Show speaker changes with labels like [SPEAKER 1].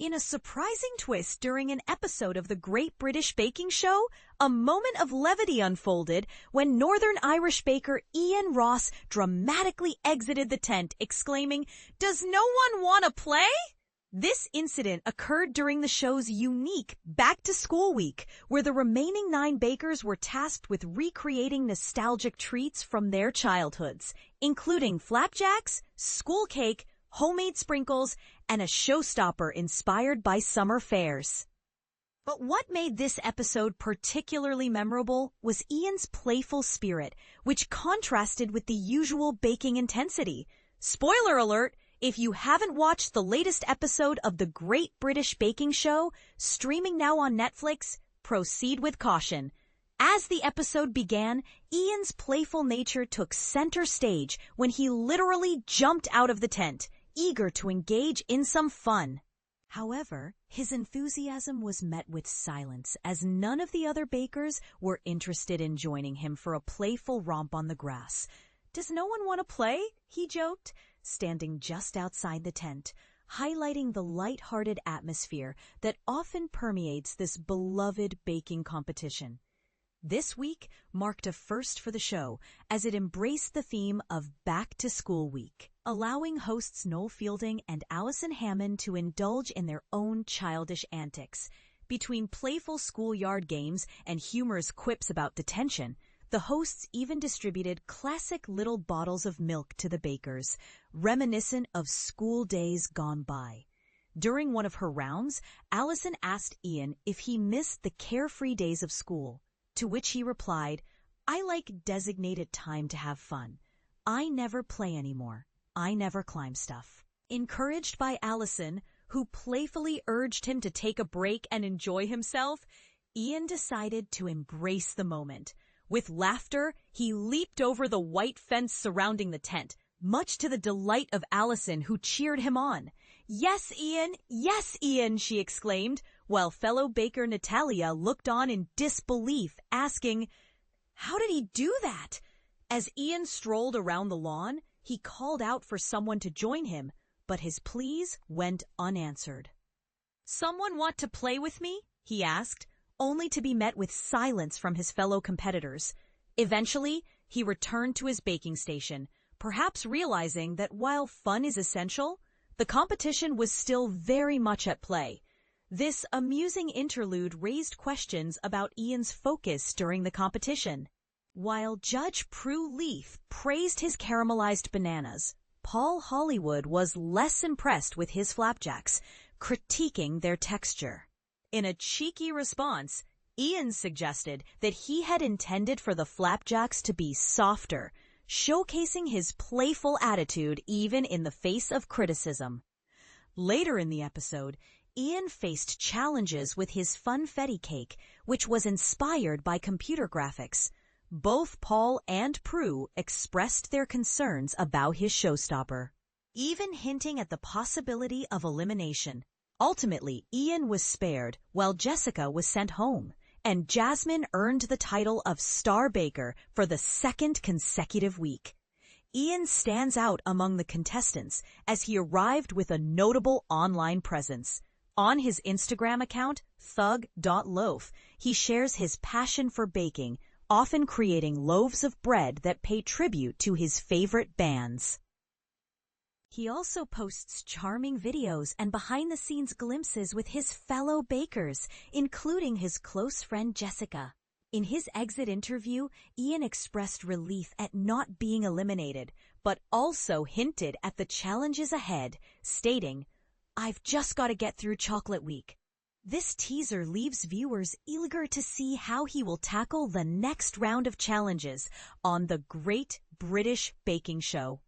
[SPEAKER 1] In a surprising twist during an episode of the Great British Baking Show, a moment of levity unfolded when Northern Irish baker Iain Ross dramatically exited the tent, exclaiming, "Does no one want to play?" This incident occurred during the show's unique back-to-school week, where the remaining 9 bakers were tasked with recreating nostalgic treats from their childhoods, including flapjacks, school cake, homemade sprinkles, and a showstopper inspired by summer fairs. But what made this episode particularly memorable was Iain's playful spirit, which contrasted with the usual baking intensity. Spoiler alert! If you haven't watched the latest episode of the Great British Baking Show, streaming now on Netflix, proceed with caution. As the episode began, Iain's playful nature took center stage when he literally jumped out of the tent, eager to engage in some fun. However, his enthusiasm was met with silence as none of the other bakers were interested in joining him for a playful romp on the grass. "Does no one want to play?" he joked, standing just outside the tent, highlighting the light-hearted atmosphere that often permeates this beloved baking competition. This week marked a first for the show as it embraced the theme of Back to School Week, allowing hosts Noel Fielding and Alison Hammond to indulge in their own childish antics. Between playful schoolyard games and humorous quips about detention, the hosts even distributed classic little bottles of milk to the bakers, reminiscent of school days gone by. During one of her rounds, Alison asked Iain if he missed the carefree days of school, to which he replied, "I like designated time to have fun. I never play anymore. I never climb stuff." Encouraged by Alison, who playfully urged him to take a break and enjoy himself, Iain decided to embrace the moment. With laughter, he leaped over the white fence surrounding the tent, much to the delight of Alison, who cheered him on. "Yes, Iain," she exclaimed, while fellow baker Natalia looked on in disbelief, asking, "How did he do that?" As Iain strolled around the lawn, he called out for someone to join him, but his pleas went unanswered. "Someone want to play with me?" he asked, only to be met with silence from his fellow competitors. Eventually, he returned to his baking station, perhaps realizing that while fun is essential, the competition was still very much at play. This amusing interlude raised questions about Iain's focus during the competition. While Judge Prue Leith praised his caramelized bananas, Paul Hollywood was less impressed with his flapjacks, critiquing their texture. In a cheeky response, Iain suggested that he had intended for the flapjacks to be softer, showcasing his playful attitude even in the face of criticism. Later in the episode, Iain faced challenges with his funfetti cake, which was inspired by computer graphics. Both Paul and Prue expressed their concerns about his showstopper, even hinting at the possibility of elimination. Ultimately, Iain was spared while Jessica was sent home, and Jasmine earned the title of Star Baker for the 2nd consecutive week. Iain stands out among the contestants as he arrived with a notable online presence. On his Instagram account, thug.loaf, he shares his passion for baking, often creating loaves of bread that pay tribute to his favorite bands. He also posts charming videos and behind-the-scenes glimpses with his fellow bakers, including his close friend Jessica. In his exit interview, Iain expressed relief at not being eliminated, but also hinted at the challenges ahead, stating, "I've just got to get through Chocolate Week." This teaser leaves viewers eager to see how he will tackle the next round of challenges on the Great British Baking Show.